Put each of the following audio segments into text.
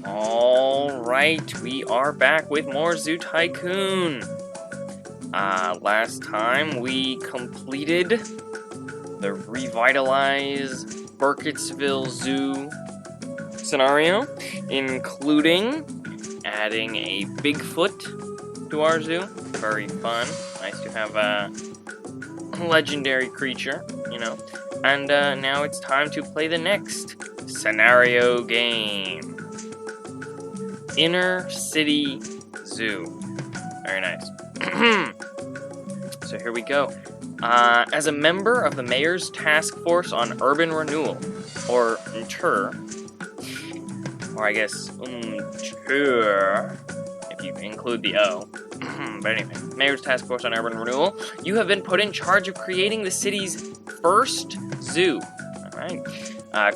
Alright, we are back with more Zoo Tycoon. Last time we completed the revitalized Burkittsville Zoo scenario, including adding a Bigfoot to our zoo. Very fun. Nice to have a legendary creature, you know. And now it's time to play the next scenario game. Inner City Zoo. Very nice. So here we go. As a member of the Mayor's Task Force on Urban Renewal, or UNTUR, or I guess UNTUR, if you include the O. But anyway, Mayor's Task Force on Urban Renewal, you have been put in charge of creating the city's first zoo. Alright.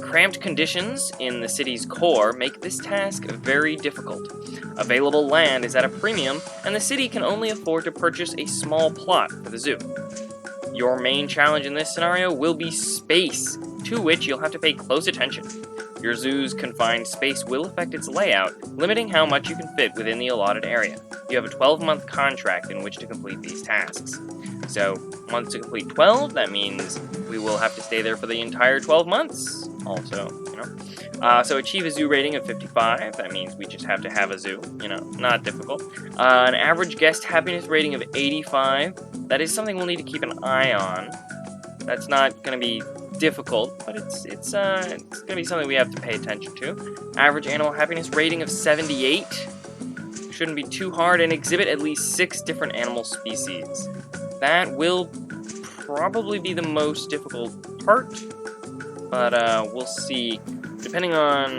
Cramped conditions in the city's core make this task very difficult. Available land is at a premium, and the city can only afford to purchase a small plot for the zoo. Your main challenge in this scenario will be space, to which you'll have to pay close attention. Your zoo's confined space will affect its layout, limiting how much you can fit within the allotted area. You have a 12-month contract in which to complete these tasks. So, once to complete 12, that means we will have to stay there for the entire 12 months, also, you know. So achieve a zoo rating of 55, that means we just have to have a zoo, you know, not difficult. An average guest happiness rating of 85, that is something we'll need to keep an eye on. That's not going to be difficult, but it's going to be something we have to pay attention to. Average animal happiness rating of 78, shouldn't be too hard, and exhibit at least 6 different animal species. That will probably be the most difficult part, but we'll see. Depending on,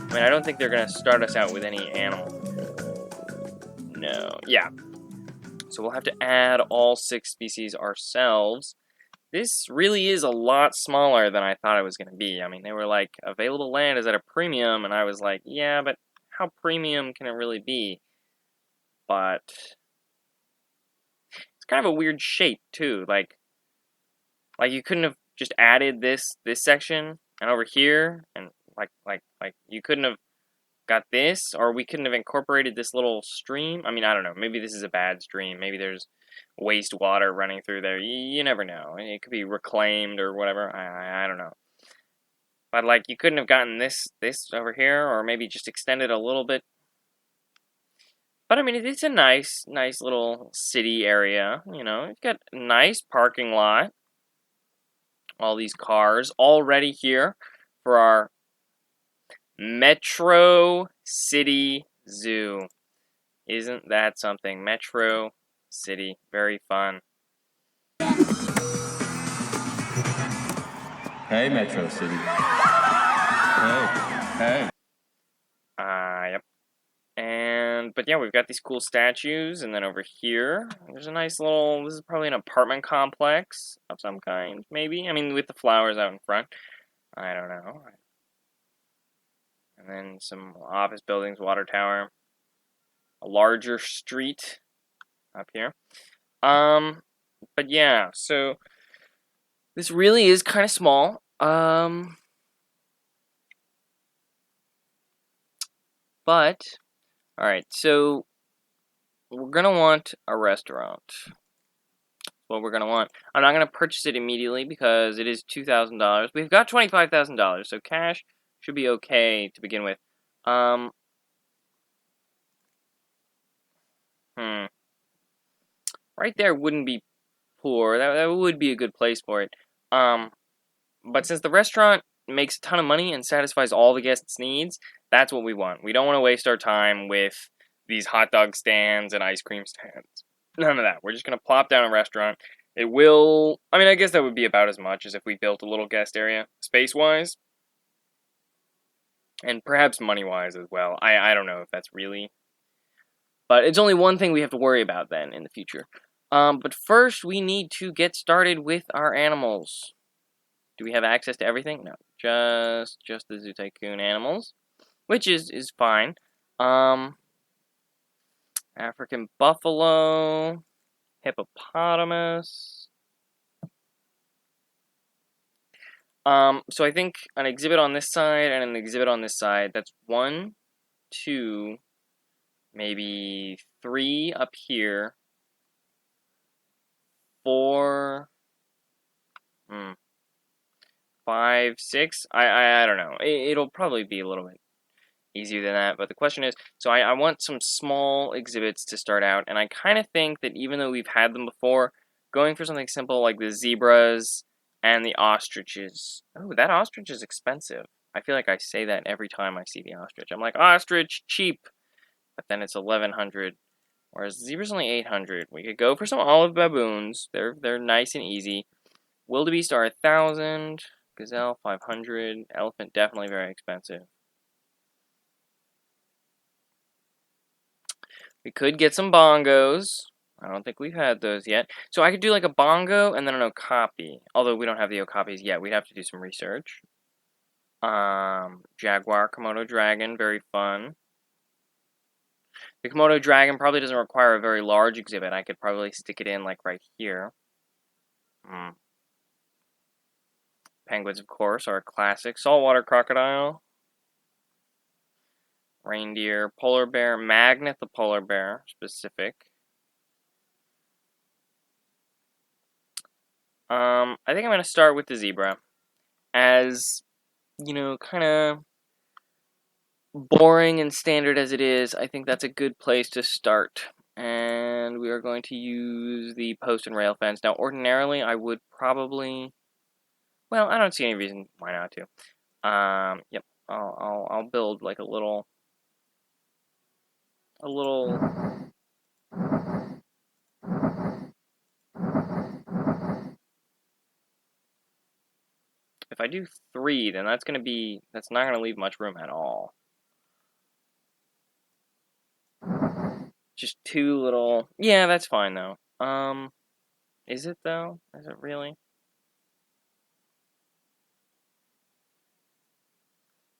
I mean, I don't think they're going to start us out with any animal. No, yeah. So we'll have to add all 6 species ourselves. This really is a lot smaller than I thought it was going to be. I mean, they were like, available land is at a premium, and I was like, yeah, but how premium can it really be? But it's kind of a weird shape, too. Like you couldn't have just added this section, and over here, and like you couldn't have got this, or we couldn't have incorporated this little stream. I mean, I don't know. Maybe this is a bad stream. Maybe there's wastewater running through there. You never know. It could be reclaimed or whatever. I don't know. But like, you couldn't have gotten this over here, or maybe just extended a little bit. But I mean, it's a nice little city area. You know, it's got a nice parking lot. All these cars already here for our Metro City Zoo. Isn't that something? Metro City. Very fun. Hey, Metro City. Hey. Yep. But yeah, we've got these cool statues, and then over here, there's a nice little, this is probably an apartment complex of some kind, maybe? I mean, with the flowers out in front. I don't know. And then some office buildings, water tower. A larger street up here. But yeah, so this really is kind of small. But, alright, so we're going to want a restaurant. What we're going to want. I'm not going to purchase it immediately because it is $2,000. We've got $25,000, so cash should be okay to begin with. Right there wouldn't be poor. That would be a good place for it. But since the restaurant makes a ton of money and satisfies all the guests' needs, that's what we want. We don't want to waste our time with these hot dog stands and ice cream stands. None of that. We're just going to plop down a restaurant. It will, I mean, I guess that would be about as much as if we built a little guest area, space-wise. And perhaps money-wise as well. I don't know if that's really... But it's only one thing we have to worry about then in the future. But first, we need to get started with our animals. Do we have access to everything? No, just the Zoo Tycoon animals, which is fine. African buffalo, hippopotamus. So I think an exhibit on this side and an exhibit on this side. That's 1, 2, maybe 3 up here, 4, 5, 6. I don't know. It'll probably be a little bit easier than that. But the question is, so I want some small exhibits to start out, and I kind of think that even though we've had them before, going for something simple like the zebras and the ostriches. Oh, that ostrich is expensive. I feel like I say that every time I see the ostrich. I'm like, ostrich, cheap. But then it's 1,100. Whereas the zebra's only 800. We could go for some olive baboons. They're nice and easy. Wildebeest are 1,000. Gazelle 500. Elephant definitely very expensive. We could get some bongos. I don't think we've had those yet. So I could do like a bongo and then an okapi. Although we don't have the okapis yet. We'd have to do some research. Jaguar, Komodo dragon, very fun. The Komodo dragon probably doesn't require a very large exhibit. I could probably stick it in like right here. Penguins, of course, are a classic. Saltwater crocodile. Reindeer, polar bear, Magnet the polar bear, specific. I think I'm going to start with the zebra. As, you know, kind of boring and standard as it is, I think that's a good place to start. And we are going to use the post and rail fence. Now, ordinarily, I would probably... Well, I don't see any reason why not to. Yep, I'll build like a little... If I do 3, then that's not gonna leave much room at all. Just 2 little, yeah, that's fine though. Is it though? Is it really?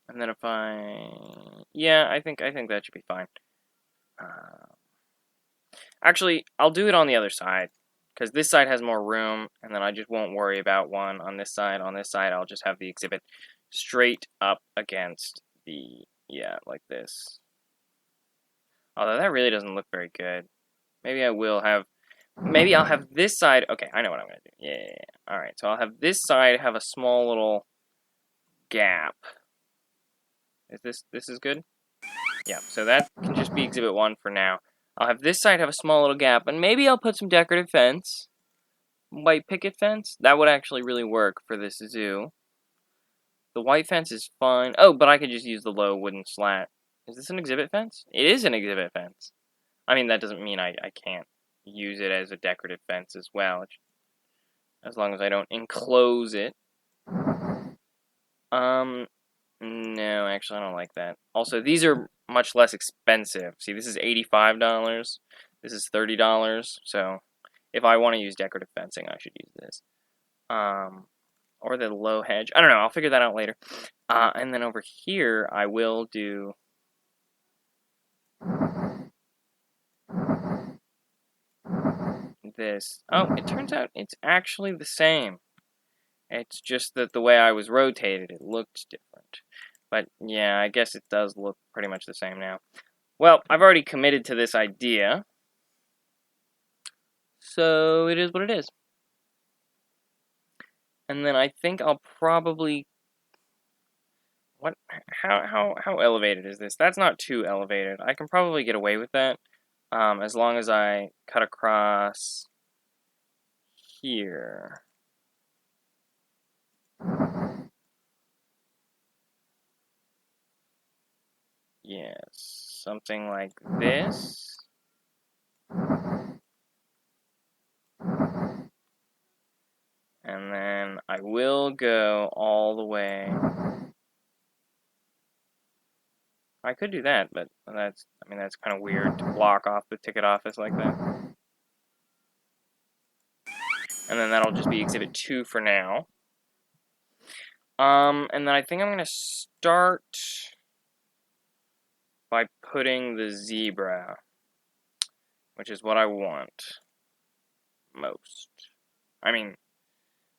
And then if yeah, I think that should be fine. Actually, I'll do it on the other side, because this side has more room, and then I just won't worry about one on this side. On this side, I'll just have the exhibit straight up against the, yeah, like this. Although that really doesn't look very good. Maybe I'll have this side, okay, I know what I'm going to do. Yeah. Alright, so I'll have this side have a small little gap. This is good? Yeah, so that can just be exhibit 1 for now. I'll have this side have a small little gap, and maybe I'll put some decorative fence. White picket fence. That would actually really work for this zoo. The white fence is fine. Oh, but I could just use the low wooden slat. Is this an exhibit fence? It is an exhibit fence. I mean, that doesn't mean I can't use it as a decorative fence as well. As long as I don't enclose it. No, actually, I don't like that. Also, these are much less expensive. See, this is $85. This is $30. So, if I want to use decorative fencing, I should use this. Or the low hedge. I don't know. I'll figure that out later. And then over here, I will do... this. Oh, it turns out it's actually the same. It's just that the way I was rotated, it looked different. But yeah, I guess it does look pretty much the same now. Well, I've already committed to this idea. So it is what it is. And then I think I'll probably... What? How elevated is this? That's not too elevated. I can probably get away with that. As long as I cut across here. Yes, something like this. And then I will go all the way. I could do that, but that's kind of weird to block off the ticket office like that. And then that'll just be exhibit 2 for now. And then I think I'm going to start by putting the zebra, which is what I want most. I mean,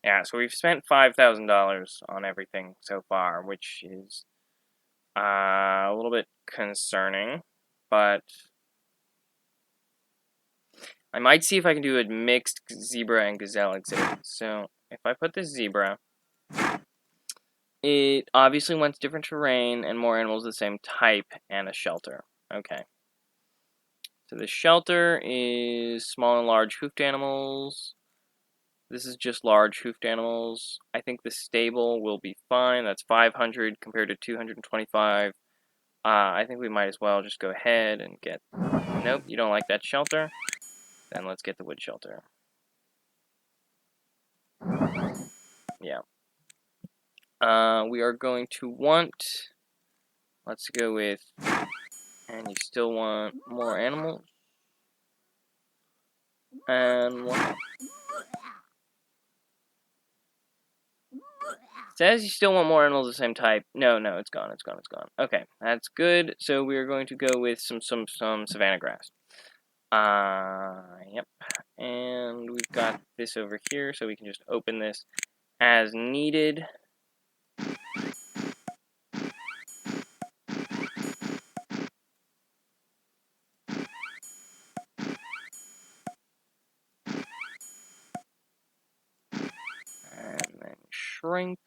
yeah, so we've spent $5,000 on everything so far, which is a little bit concerning, but I might see if I can do a mixed zebra and gazelle exhibit. So if I put this zebra, it obviously wants different terrain and more animals of the same type and a shelter. Okay. So the shelter is small and large hoofed animals. This is just large hoofed animals. I think the stable will be fine. That's 500 compared to 225. I think we might as well just go ahead and get... Nope, you don't like that shelter? Then let's get the wood shelter. Yeah. We are going to want... Let's go with... And you still want more animals? And one... Says you still want more animals of the same type. No, it's gone, it's gone. Okay, that's good. So we're going to go with some savanna grass. Yep. And we've got this over here, so we can just open this as needed. And then shrink.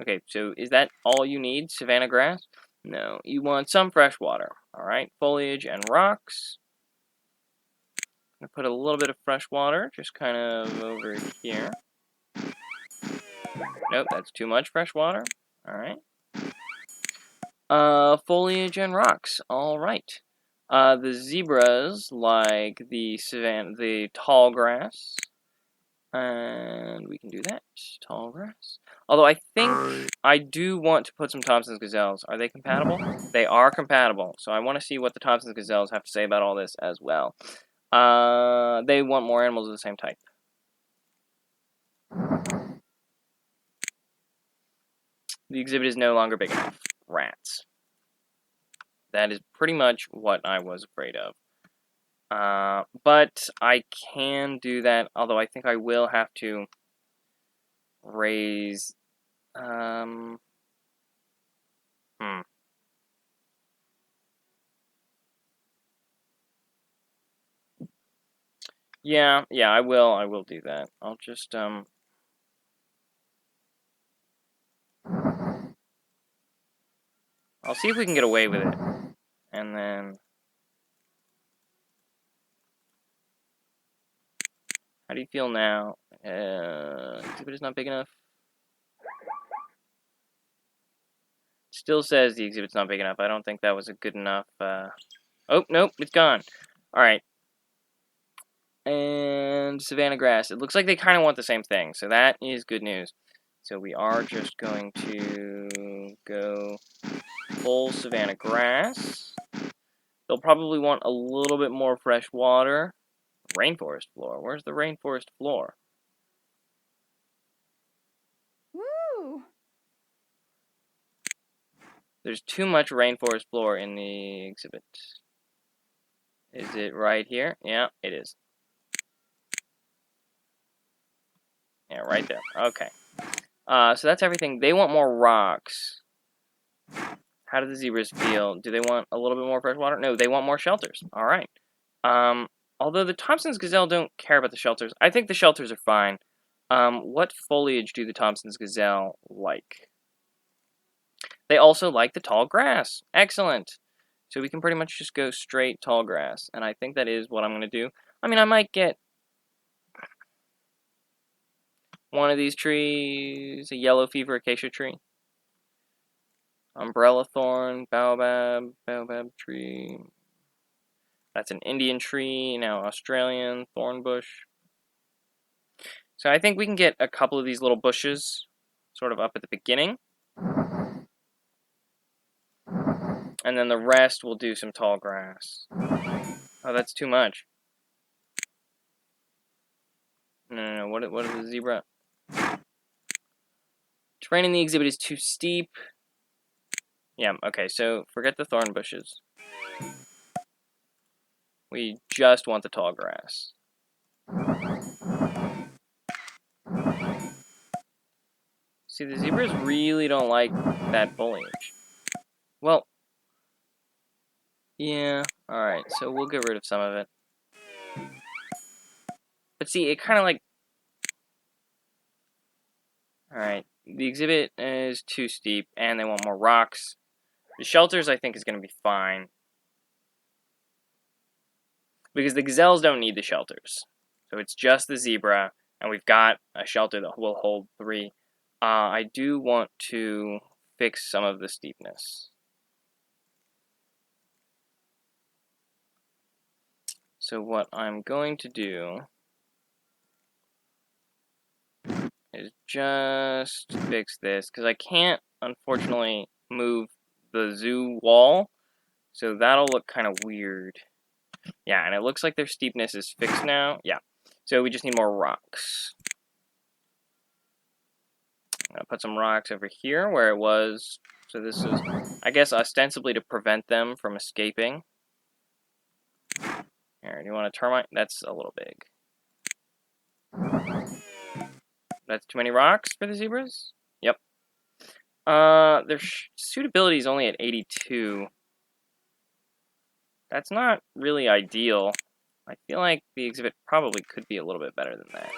Okay, so is that all you need, savanna grass? No, you want some fresh water. Alright, foliage and rocks. I'm going to put a little bit of fresh water, just kind of over here. Nope, that's too much fresh water. Alright. Foliage and rocks. Alright. The zebras like the tall grass. And we can do that. Tall grass. Although I think I do want to put some Thompson's gazelles. Are they compatible? They are compatible. So I want to see what the Thompson's gazelles have to say about all this as well. They want more animals of the same type. The exhibit is no longer big enough. Rats. That is pretty much what I was afraid of. But I can do that, although I think I will have to raise, Yeah, I will do that. I'll just, I'll see if we can get away with it. And then... How do you feel now? Exhibit is not big enough. Still says the exhibit's not big enough. I don't think that was a good enough, Oh, nope, it's gone. Alright. And savanna grass. It looks like they kind of want the same thing, so that is good news. So we are just going to go full savanna grass. They'll probably want a little bit more fresh water. Rainforest floor. Where's the rainforest floor? Woo! There's too much rainforest floor in the exhibit. Is it right here? Yeah, it is. Yeah, right there. Okay. So that's everything. They want more rocks. How do the zebras feel? Do they want a little bit more fresh water? No, they want more shelters. All right. Although the Thompson's gazelle don't care about the shelters. I think the shelters are fine. What foliage do the Thompson's gazelle like? They also like the tall grass. Excellent. So we can pretty much just go straight tall grass. And I think that is what I'm going to do. I mean, I might get one of these trees, a yellow fever acacia tree. Umbrella thorn, baobab tree. That's an Indian tree, now Australian thorn bush. So I think we can get a couple of these little bushes sort of up at the beginning. And then the rest we'll do some tall grass. Oh, that's too much. No. What is the zebra? Terrain in the exhibit is too steep. Yeah, okay, so forget the thorn bushes. We just want the tall grass. See, the zebras really don't like that foliage. Well, yeah, alright, so we'll get rid of some of it. But see, it kind of like... Alright, the exhibit is too steep, and they want more rocks. The shelters, I think, is going to be fine. Because the gazelles don't need the shelters. So it's just the zebra, and we've got a shelter that will hold 3. I do want to fix some of the steepness. So what I'm going to do is just fix this, because I can't, unfortunately, move the zoo wall, so that'll look kind of weird. Yeah, and it looks like their steepness is fixed now. Yeah, so we just need more rocks. I'm gonna put some rocks over here where it was. So this is, I guess, ostensibly to prevent them from escaping. Here, do you want a termite? That's a little big. That's too many rocks for the zebras? Yep. Their suitability is only at 82. That's not really ideal. I feel like the exhibit probably could be a little bit better than that.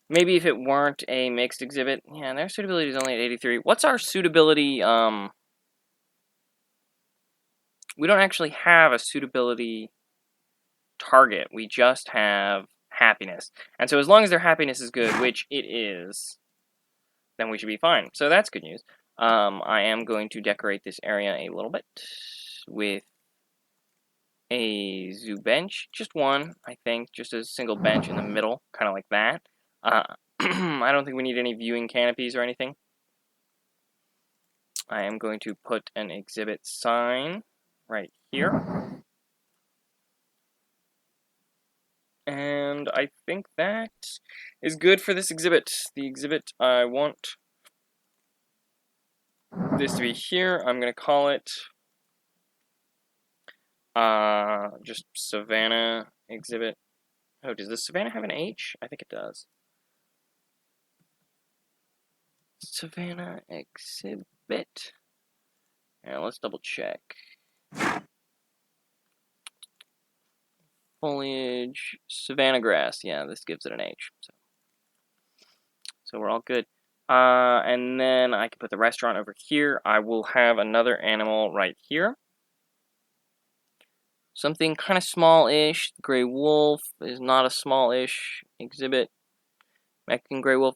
Maybe if it weren't a mixed exhibit. Yeah, their suitability is only at 83. What's our suitability? We don't actually have a suitability target. We just have happiness. And so as long as their happiness is good, which it is, then we should be fine. So that's good news. I am going to decorate this area a little bit with a zoo bench. Just one, I think. Just a single bench in the middle, kind of like that. I don't think we need any viewing canopies or anything. I am going to put an exhibit sign right here. And I think that is good for this exhibit. The exhibit I want this to be here. I'm going to call it just Savannah exhibit. Oh, does the Savannah have an H? I think it does. Savannah exhibit. Now let's double check. Foliage, Savannah grass. Yeah, this gives it an H. So we're all good. And then I can put the restaurant over here. I will have another animal right here. Something kind of small-ish. Gray wolf is not a small-ish exhibit. Mexican gray wolf.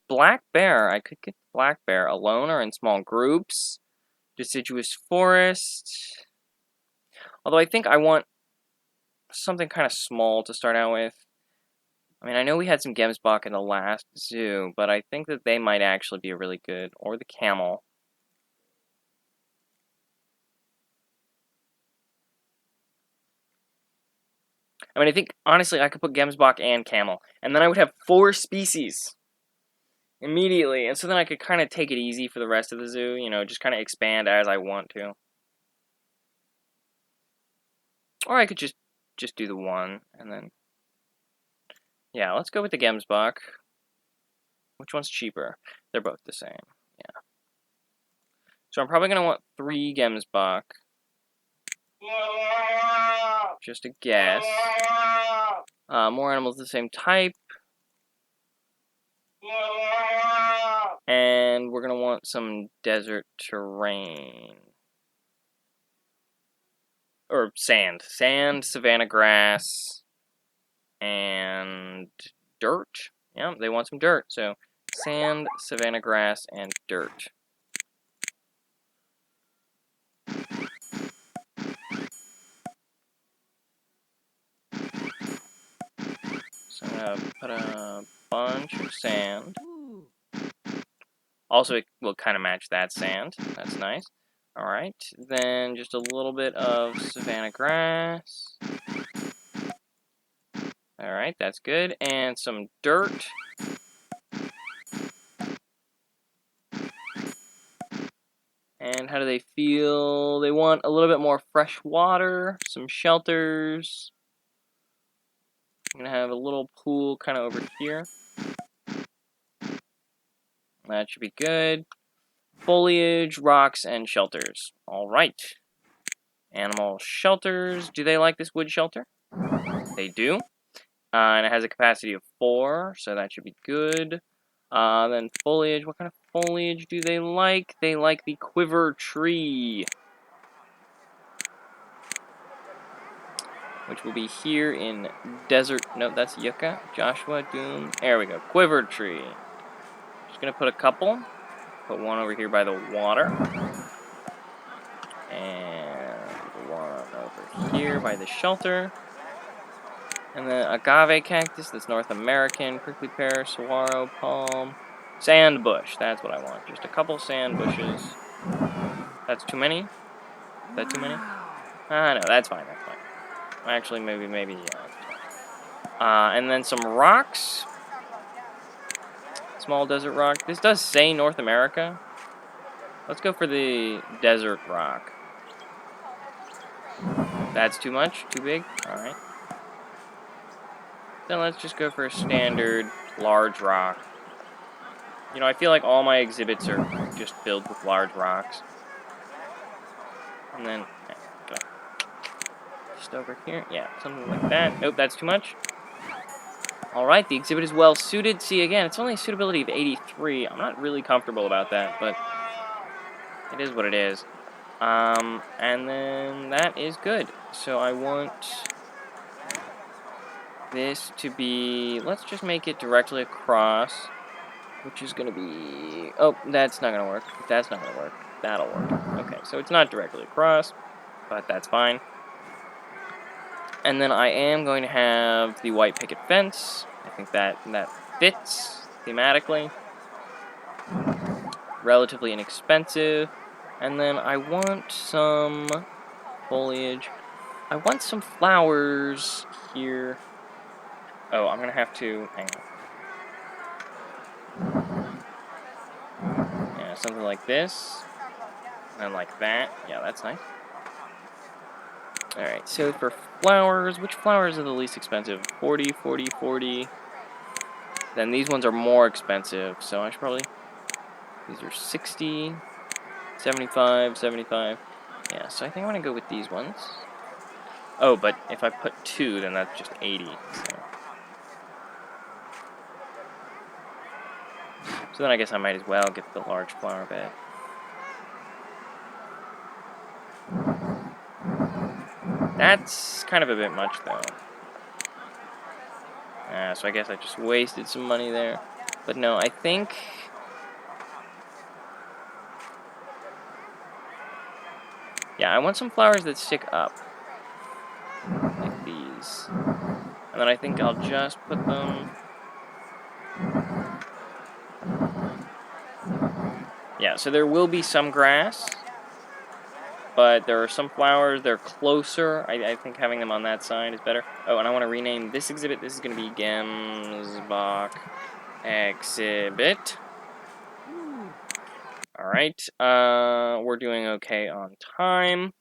Black bear. I could get black bear alone or in small groups. Deciduous forest. Although I think I want something kind of small to start out with. I mean, I know we had some Gemsbok in the last zoo, but I think that they might actually be a really good. Or the camel. I mean, I think, honestly, I could put Gemsbok and camel. And then I would have 4 species immediately. And so then I could kind of take it easy for the rest of the zoo. You know, just kind of expand as I want to. Or I could just do the one. And then... yeah, let's go with the Gemsbok. Which one's cheaper? They're both the same. Yeah. So I'm probably going to want 3 Gemsbok. Just a guess. More animals of the same type. And we're going to want some desert terrain. Or sand. Sand, savanna grass, and dirt. Yeah, they want some dirt. So sand, savanna grass, and dirt. So I'm going to put a bunch of sand. Also, it will kind of match that sand. That's nice. Alright, then just a little bit of savanna grass. Alright, that's good. And some dirt. And how do they feel? They want a little bit more fresh water, some shelters. I'm gonna have a little pool kind of over here. That should be good. Foliage, rocks, and shelters. Alright. Animal shelters. Do they like this wood shelter? They do. And it has a capacity of 4, so that should be good. Then foliage. What kind of foliage do they like? They like the quiver tree, which will be here in desert. No, that's yucca. Joshua, Doom. There we go. Quiver tree. Just gonna put a couple. Put one over here by the water. And one over here by the shelter. And then agave cactus, that's North American. Prickly pear, saguaro, palm. Sand bush, that's what I want. Just a couple sand bushes. That's too many? Is that too many? Ah, no, that's fine, that's fine. Actually, maybe, yeah, that's fine. And then some rocks. Small desert rock. This does say North America. Let's go for the desert rock. That's too much? Too big? Alright. Then let's just go for a standard large rock. You know, I feel like all my exhibits are just filled with large rocks. And then, go. Just over here. Yeah, something like that. Nope, that's too much. Alright, the exhibit is well suited. See, again, it's only a suitability of 83. I'm not really comfortable about that, but it is what it is. And then that is good. So I want this to be, let's just make it directly across, which is going to be, oh, that's not going to work. That's not going to work. That'll work. Okay, so it's not directly across, but that's fine. And then I am going to have the white picket fence. I think that fits thematically. Relatively inexpensive. And then I want some foliage. I want some flowers here. Oh, I'm gonna have to, hang on. Yeah, something like this. And like that. Yeah, that's nice. Alright, so for flowers, which flowers are the least expensive? 40, 40, 40. Then these ones are more expensive, so I should probably, these are 60, 75, 75. Yeah, so I think I'm gonna go with these ones. Oh, but if I put 2, then that's just 80. So then I guess I might as well get the large flower bed. That's kind of a bit much, though. So I guess I just wasted some money there. But no, I think... yeah, I want some flowers that stick up. Like these. And then I think I'll just put them... yeah, so there will be some grass. But there are some flowers, they're closer. I think having them on that side is better. Oh, and I want to rename this exhibit. This is going to be Gemsbach Exhibit. Alright, we're doing okay on time.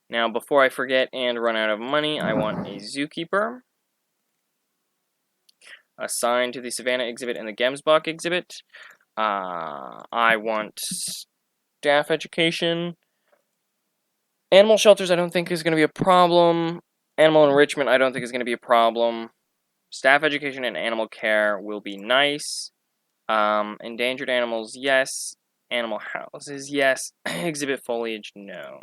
Now, before I forget and run out of money, I want a zookeeper assigned to the Savannah exhibit and the Gemsbach exhibit. I want staff education. Animal shelters I don't think is going to be a problem. Animal enrichment I don't think is going to be a problem. Staff education and animal care will be nice. Endangered animals, yes. Animal houses, yes. Exhibit foliage, no.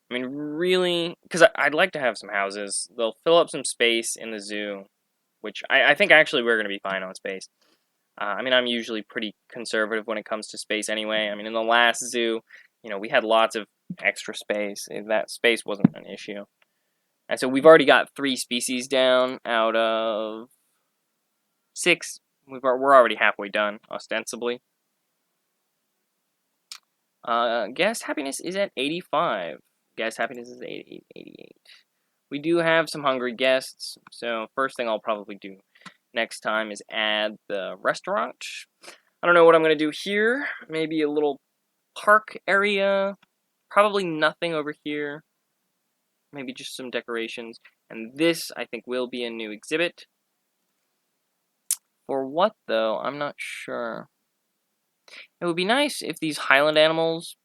I mean, really, because I'd like to have some houses. They'll fill up some space in the zoo, which I think actually we're going to be fine on space. I mean, I'm usually pretty conservative when it comes to space anyway. I mean, in the last zoo, you know, we had lots of extra space. That space wasn't an issue. And so we've already got 3 species down out of 6. We're already halfway done, ostensibly. Guest happiness is at 85. Guest happiness is 88. We do have some hungry guests, so first thing I'll probably do next time is add the restaurant. I don't know what I'm going to do here. Maybe a little park area. Probably nothing over here. maybe just some decorations. And this, I think, will be a new exhibit. For what, though? I'm not sure. It would be nice if these highland animals,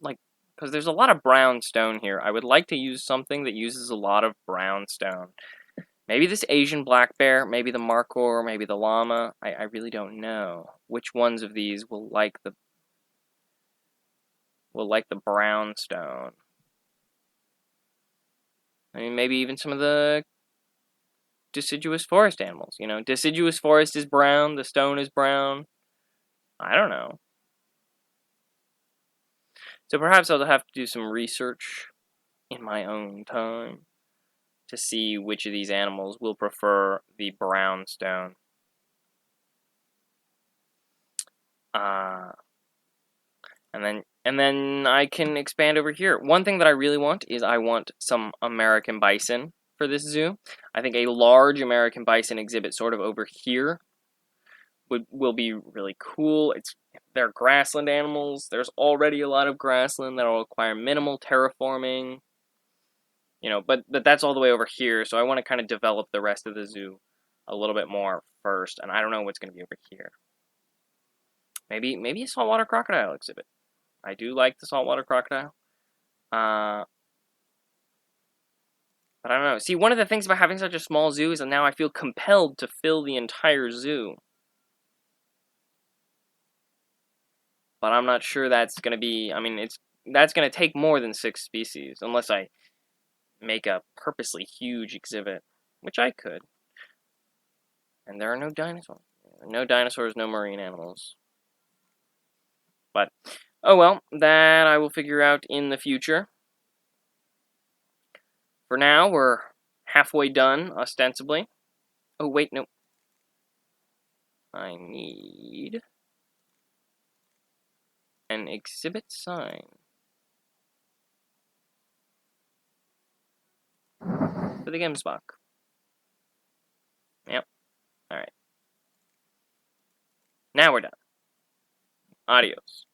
like, because there's a lot of brown stone here. I would like to use something that uses a lot of brown stone. Maybe this Asian black bear, maybe the markhor, maybe the llama. I really don't know which ones of these will like the brown stone. I mean, maybe even some of the deciduous forest animals. You know, deciduous forest is brown, the stone is brown. I don't know. So perhaps I'll have to do some research in my own time to see which of these animals will prefer the brown stone. And then I can expand over here. One thing that I really want is I want some American bison for this zoo. I think a large American bison exhibit sort of over here will be really cool. They're grassland animals. There's already a lot of grassland that will require minimal terraforming. You know, but that's all the way over here, so I want to kind of develop the rest of the zoo a little bit more first, and I don't know what's going to be over here. Maybe a saltwater crocodile exhibit. I do like the saltwater crocodile. But I don't know. See, one of the things about having such a small zoo is that now I feel compelled to fill the entire zoo. But I'm not sure that's going to be, I mean, that's going to take more than 6 species, unless I make a purposely huge exhibit, which I could. And there are no dinosaurs. No dinosaurs, no marine animals. But, oh well, that I will figure out in the future. For now, we're halfway done, ostensibly. Oh, wait, no. I need an exhibit sign for the Gemsbach. Yep. Alright. Now we're done. Adios.